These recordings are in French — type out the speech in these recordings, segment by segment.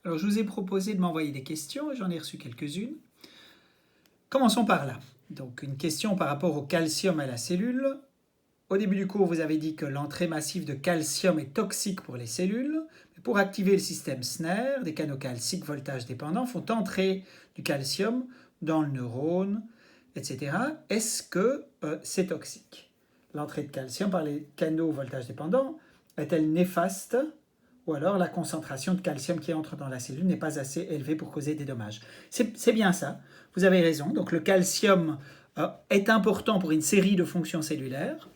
Alors, je vous ai proposé de m'envoyer des questions et j'en ai reçu quelques-unes. Commençons par là. Donc, une question par rapport au calcium à la cellule. Au début du cours, vous avez dit que l'entrée massive de calcium est toxique pour les cellules. Mais pour activer le système SNARE, des canaux calciques voltage dépendants font entrer du calcium dans le neurone, etc. Est-ce que c'est toxique? L'entrée de calcium par les canaux voltage dépendants est-elle néfaste? Ou alors la concentration de calcium qui entre dans la cellule n'est pas assez élevée pour causer des dommages. C'est bien ça, vous avez raison. Donc le calcium est important pour une série de fonctions cellulaires.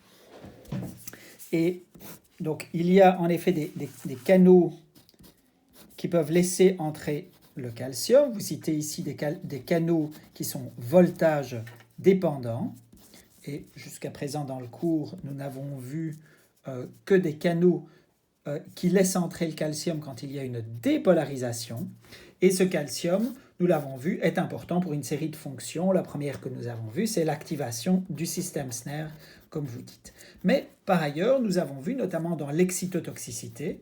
Et donc il y a en effet des canaux qui peuvent laisser entrer le calcium. Vous citez ici des canaux qui sont voltage dépendants. Et jusqu'à présent dans le cours, nous n'avons vu que des canaux qui laisse entrer le calcium quand il y a une dépolarisation. Et ce calcium, nous l'avons vu, est important pour une série de fonctions. La première que nous avons vue, c'est l'activation du système SNARE, comme vous dites. Mais par ailleurs, nous avons vu, notamment dans l'excytotoxicité,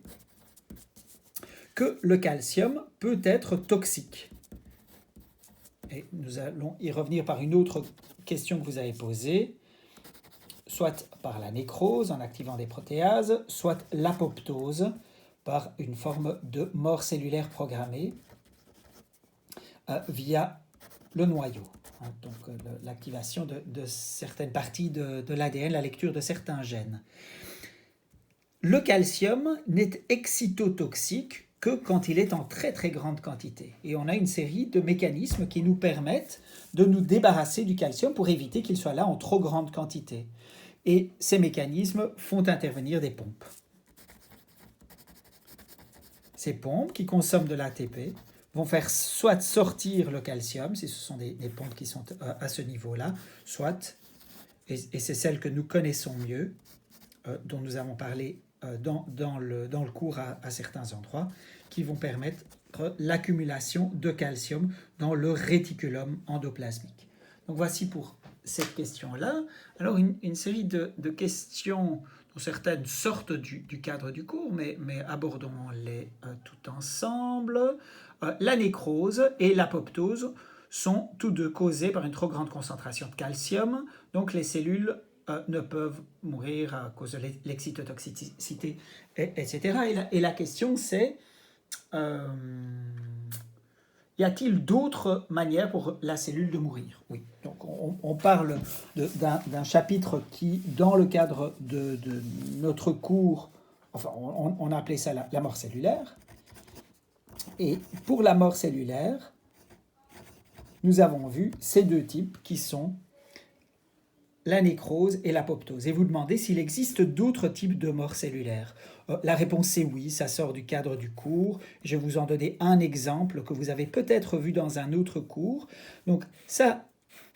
que le calcium peut être toxique. Et nous allons y revenir par une autre question que vous avez posée, soit par la nécrose en activant des protéases, soit l'apoptose par une forme de mort cellulaire programmée via le noyau. Donc l'activation de certaines parties de l'ADN, la lecture de certains gènes. Le calcium n'est excitotoxique que quand il est en très très grande quantité. Et on a une série de mécanismes qui nous permettent de nous débarrasser du calcium pour éviter qu'il soit là en trop grande quantité. Et ces mécanismes font intervenir des pompes. Ces pompes qui consomment de l'ATP vont faire soit sortir le calcium, si ce sont des pompes qui sont à ce niveau-là, soit, et c'est celle que nous connaissons mieux, dont nous avons parlé dans le cours à certains endroits, qui vont permettre l'accumulation de calcium dans le réticulum endoplasmique. Donc voici pour cette question-là. Alors une série de questions dont certaines sortent du cadre du cours, mais abordons-les tout ensemble. La nécrose et l'apoptose sont tous deux causés par une trop grande concentration de calcium, donc les cellules ne peuvent mourir à cause de l'excytotoxicité, etc. Et la question c'est, y a-t-il d'autres manières pour la cellule de mourir? Oui. Donc on parle d'un chapitre qui, dans le cadre de notre cours, enfin on a appelé ça la mort cellulaire. Et pour la mort cellulaire, nous avons vu ces deux types qui sont la nécrose et l'apoptose. Et vous demandez s'il existe d'autres types de mort cellulaire. La réponse est oui, ça sort du cadre du cours. Je vais vous en donner un exemple que vous avez peut-être vu dans un autre cours. Donc ça,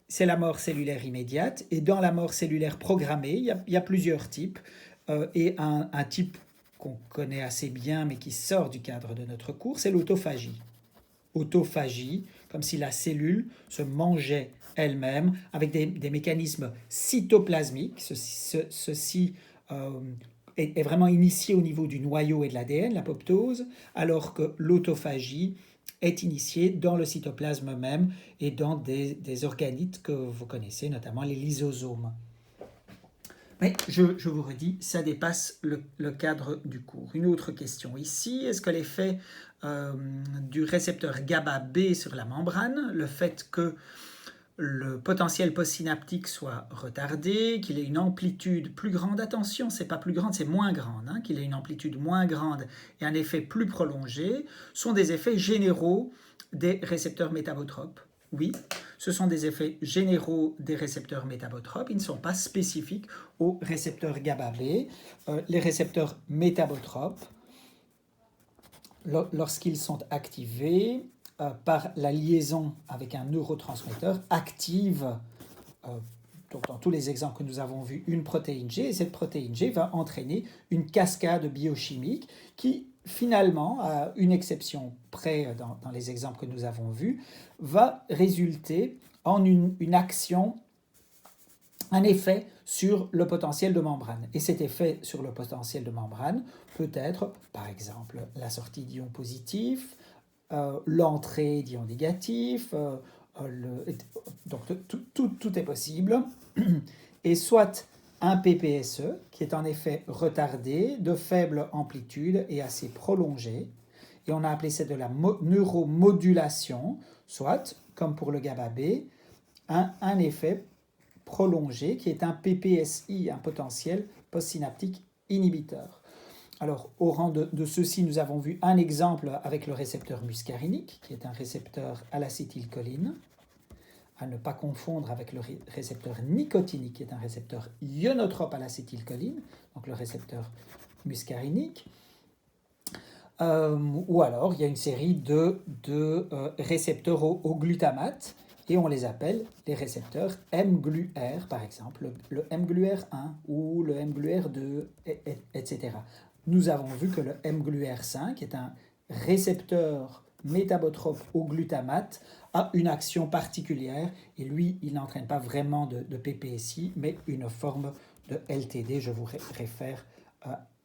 c'est la mort cellulaire immédiate. Et dans la mort cellulaire programmée, il y a plusieurs types. Et un type qu'on connaît assez bien, mais qui sort du cadre de notre cours, c'est l'autophagie. Autophagie, comme si la cellule se mangeait elle-même avec des mécanismes cytoplasmiques. Ceci est vraiment initié au niveau du noyau et de l'ADN, l'apoptose, alors que l'autophagie est initiée dans le cytoplasme même et dans des organites que vous connaissez, notamment les lysosomes. Mais je vous redis, ça dépasse le cadre du cours. Une autre question ici, est-ce que l'effet du récepteur GABA-B sur la membrane, le fait que le potentiel postsynaptique soit retardé, qu'il ait une amplitude plus grande, attention, c'est pas plus grande, c'est moins grande, qu'il ait une amplitude moins grande et un effet plus prolongé, sont des effets généraux des récepteurs métabotropes? Oui, ce sont des effets généraux des récepteurs métabotropes, ils ne sont pas spécifiques aux récepteurs GABA-B. Les récepteurs métabotropes, lorsqu'ils sont activés par la liaison avec un neurotransmetteur, activent, donc dans tous les exemples que nous avons vus, une protéine G, et cette protéine G va entraîner une cascade biochimique qui, finalement, à une exception près dans les exemples que nous avons vus, va résulter en une action, un effet sur le potentiel de membrane. Et cet effet sur le potentiel de membrane peut être, par exemple, la sortie d'ions positifs, l'entrée d'ions négatifs, donc tout est possible, et soit un PPSE qui est en effet retardé, de faible amplitude et assez prolongé, et on a appelé ça de la neuromodulation, soit, comme pour le GABA B, un effet prolongé qui est un PPSI, un potentiel postsynaptique inhibiteur. Alors, au rang de ceci, nous avons vu un exemple avec le récepteur muscarinique, qui est un récepteur à l'acétylcholine, à ne pas confondre avec le récepteur nicotinique, qui est un récepteur ionotrope à l'acétylcholine, donc le récepteur muscarinique. Ou alors, il y a une série de récepteurs au glutamate, et on les appelle les récepteurs mGluR, par exemple, le mGluR1 ou le mGluR2, etc. Nous avons vu que le mGluR5 est un récepteur métabotrope au glutamate, a une action particulière, et lui, il n'entraîne pas vraiment de PPSI, mais une forme de LTD. Je vous réfère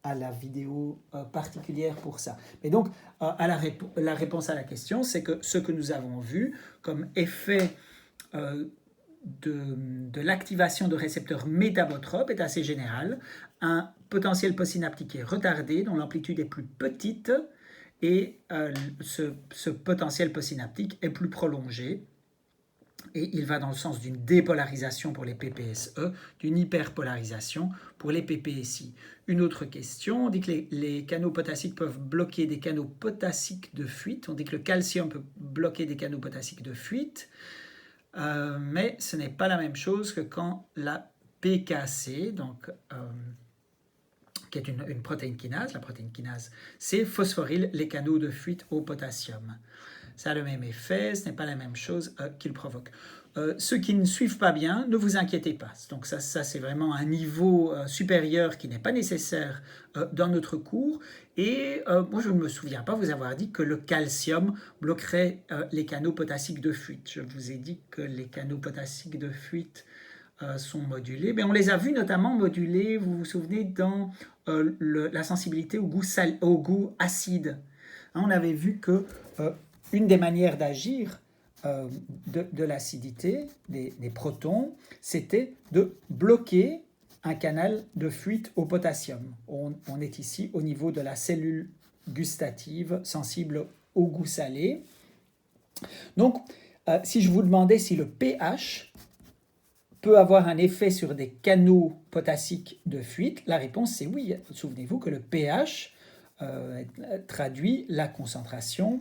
à la vidéo particulière pour ça. Mais donc, la réponse à la question, c'est que ce que nous avons vu comme effet de l'activation de récepteurs métabotropes est assez général. Un potentiel postsynaptique est retardé, dont l'amplitude est plus petite, et ce potentiel postsynaptique est plus prolongé. Et il va dans le sens d'une dépolarisation pour les PPSE, d'une hyperpolarisation pour les PPSI. Une autre question, on dit que les canaux potassiques peuvent bloquer des canaux potassiques de fuite. On dit que le calcium peut bloquer des canaux potassiques de fuite, mais ce n'est pas la même chose que quand la PKC, donc, qui est une protéine kinase, la protéine kinase C, phosphoryle les canaux de fuite au potassium. Ça a le même effet, ce n'est pas la même chose qu'il provoque. Ceux qui ne suivent pas bien, ne vous inquiétez pas. Donc ça c'est vraiment un niveau supérieur qui n'est pas nécessaire dans notre cours. Et moi, je ne me souviens pas vous avoir dit que le calcium bloquerait les canaux potassiques de fuite. Je vous ai dit que les canaux potassiques de fuite sont modulés. Mais on les a vus notamment modulés, vous vous souvenez, dans la sensibilité au goût acide. Hein, on avait vu que une des manières d'agir de l'acidité des protons, c'était de bloquer un canal de fuite au potassium. On est ici au niveau de la cellule gustative sensible au goût salé. Donc, si je vous demandais si le pH peut avoir un effet sur des canaux potassiques de fuite, la réponse c'est oui. Souvenez-vous que le pH traduit la concentration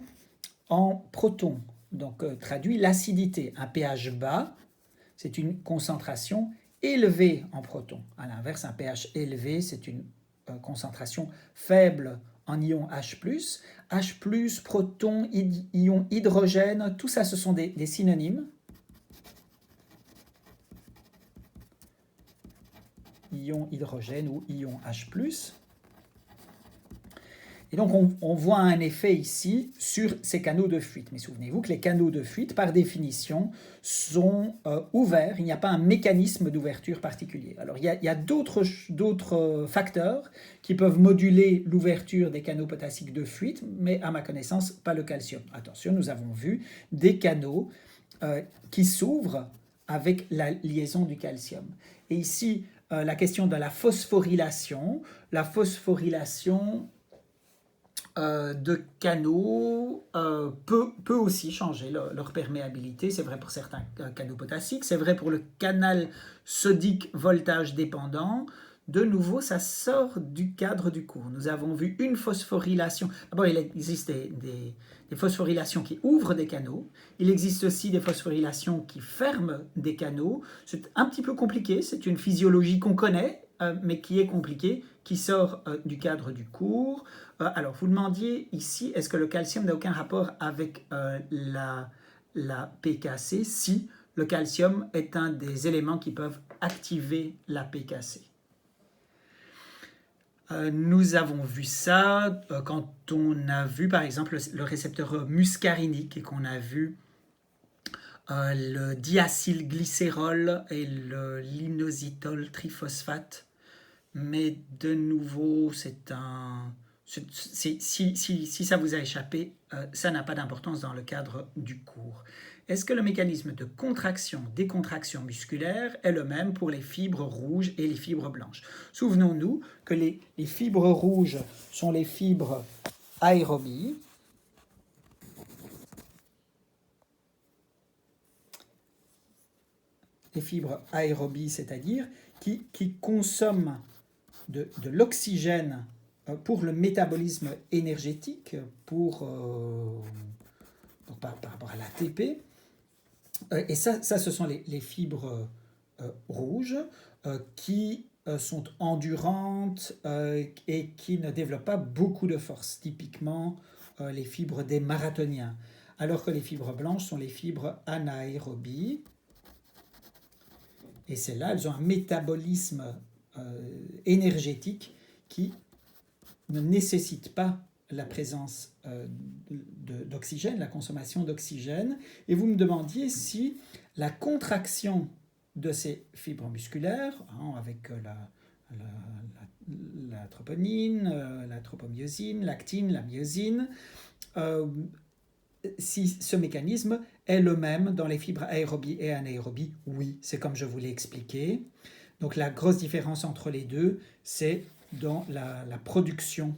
en protons, donc traduit l'acidité. Un pH bas, c'est une concentration élevée en protons. À l'inverse, un pH élevé, c'est une concentration faible en ion H+. H+, proton, ion hydrogène, tout ça, ce sont des synonymes. Ion hydrogène ou ion H+. Et donc, on voit un effet ici sur ces canaux de fuite. Mais souvenez-vous que les canaux de fuite, par définition, sont ouverts. Il n'y a pas un mécanisme d'ouverture particulier. Alors, il y a d'autres facteurs qui peuvent moduler l'ouverture des canaux potassiques de fuite, mais à ma connaissance, pas le calcium. Attention, nous avons vu des canaux qui s'ouvrent avec la liaison du calcium. Et ici, la question de la phosphorylation. La phosphorylation de canaux peut aussi changer leur perméabilité. C'est vrai pour certains canaux potassiques, c'est vrai pour le canal sodique voltage dépendant. De nouveau, ça sort du cadre du cours. Nous avons vu une phosphorylation. D'abord, il existe des phosphorylations qui ouvrent des canaux. Il existe aussi des phosphorylations qui ferment des canaux. C'est un petit peu compliqué, c'est une physiologie qu'on connaît, mais qui est compliquée, qui sort du cadre du cours. Alors, vous demandiez ici, est-ce que le calcium n'a aucun rapport avec la PKC? Si, le calcium est un des éléments qui peuvent activer la PKC. Nous avons vu ça quand on a vu, par exemple, le récepteur muscarinique et qu'on a vu le diacylglycérol et le linositol triphosphate. Mais de nouveau, si ça vous a échappé, ça n'a pas d'importance dans le cadre du cours. Est-ce que le mécanisme de contraction-décontraction musculaire est le même pour les fibres rouges et les fibres blanches? Souvenons-nous que les fibres rouges sont les fibres aérobies. Les fibres aérobies, c'est-à-dire qui consomment de l'oxygène pour le métabolisme énergétique, par rapport à l'ATP. Et ça, ce sont les fibres rouges qui sont endurantes et qui ne développent pas beaucoup de force, typiquement les fibres des marathoniens. Alors que les fibres blanches sont les fibres anaérobies. Et celles-là, elles ont un métabolisme énergétique qui ne nécessite pas la présence d'oxygène, la consommation d'oxygène. Et vous me demandiez si la contraction de ces fibres musculaires, avec la troponine, la tropomyosine, l'actine, la myosine, si ce mécanisme est le même dans les fibres aérobies et anaérobies. Oui, c'est comme je vous l'ai expliqué. Donc la grosse différence entre les deux, c'est dans la production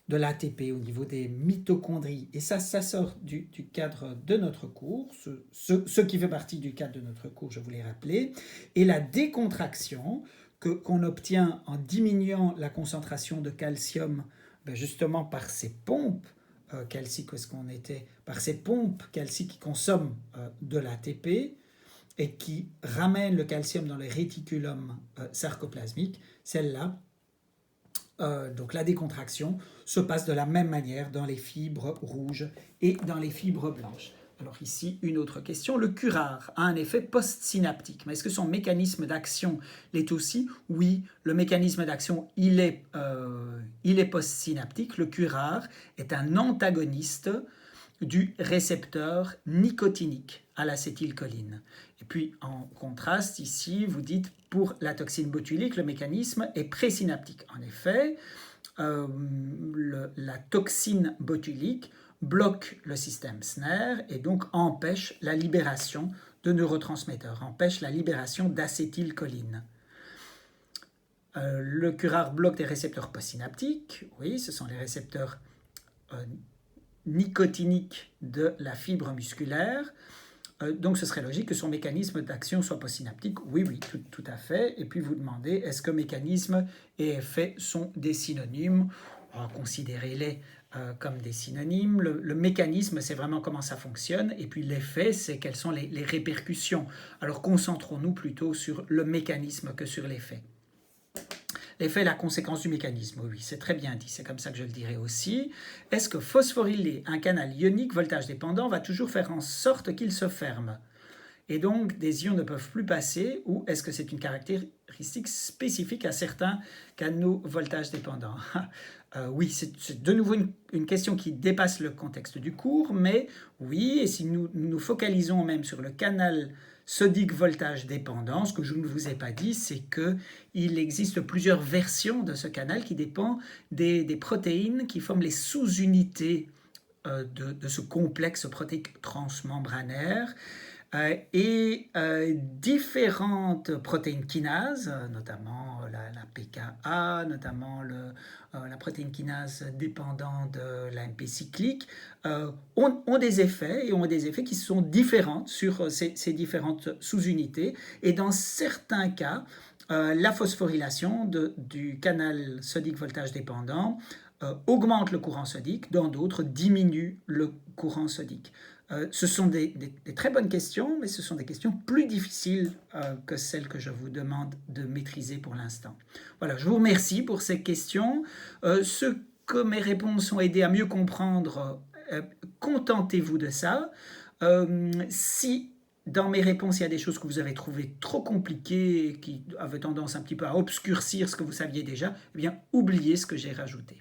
de l'ATP au niveau des mitochondries. Et ça sort du cadre de notre cours, ce qui fait partie du cadre de notre cours, je vous l'ai rappelé. Et la décontraction qu'on obtient en diminuant la concentration de calcium, justement par ces pompes calciques, où est-ce qu'on était, par ces pompes calciques qui consomment de l'ATP et qui ramènent le calcium dans les réticulums sarcoplasmiques, celle-là, donc la décontraction se passe de la même manière dans les fibres rouges et dans les fibres blanches. Alors ici, une autre question. Le curare a un effet postsynaptique, mais est-ce que son mécanisme d'action l'est aussi? Oui, le mécanisme d'action, il est postsynaptique. Le curare est un antagoniste du récepteur nicotinique à l'acétylcholine. Et puis, en contraste, ici, vous dites, pour la toxine botulique, le mécanisme est présynaptique. En effet, la toxine botulique bloque le système SNER et donc empêche la libération de neurotransmetteurs, empêche la libération d'acétylcholine. Le curare bloque des récepteurs postsynaptiques. Oui, ce sont les récepteurs nicotinique de la fibre musculaire. Donc ce serait logique que son mécanisme d'action soit postsynaptique. Oui, tout à fait. Et puis vous demandez, est-ce que mécanisme et effet sont des synonymes? Considérez-les comme des synonymes. Le mécanisme, c'est vraiment comment ça fonctionne. Et puis l'effet, c'est quelles sont les répercussions. Alors concentrons-nous plutôt sur le mécanisme que sur l'effet. L'effet est la conséquence du mécanisme, oui, c'est très bien dit, c'est comme ça que je le dirais aussi. Est-ce que phosphoryler un canal ionique voltage dépendant va toujours faire en sorte qu'il se ferme? Et donc des ions ne peuvent plus passer, ou est-ce que c'est une caractéristique spécifique à certains canaux voltage dépendants? Oui, c'est de nouveau une question qui dépasse le contexte du cours, mais oui, et si nous nous focalisons même sur le canal sodique voltage dépendant, ce que je ne vous ai pas dit, c'est qu'il existe plusieurs versions de ce canal qui dépendent des protéines qui forment les sous-unités de ce complexe protéique transmembranaire. Et différentes protéines kinases, notamment la PKA, notamment la protéine kinase dépendante de l'AMP cyclique, ont des effets, et ont des effets qui sont différents sur ces différentes sous-unités. Et dans certains cas, la phosphorylation du canal sodique voltage dépendant augmente le courant sodique, dans d'autres diminue le courant sodique. Ce sont des très bonnes questions, mais ce sont des questions plus difficiles que celles que je vous demande de maîtriser pour l'instant. Voilà, je vous remercie pour ces questions. Ce que mes réponses ont aidé à mieux comprendre, contentez-vous de ça. Si dans mes réponses, il y a des choses que vous avez trouvées trop compliquées, qui avaient tendance un petit peu à obscurcir ce que vous saviez déjà, eh bien, oubliez ce que j'ai rajouté.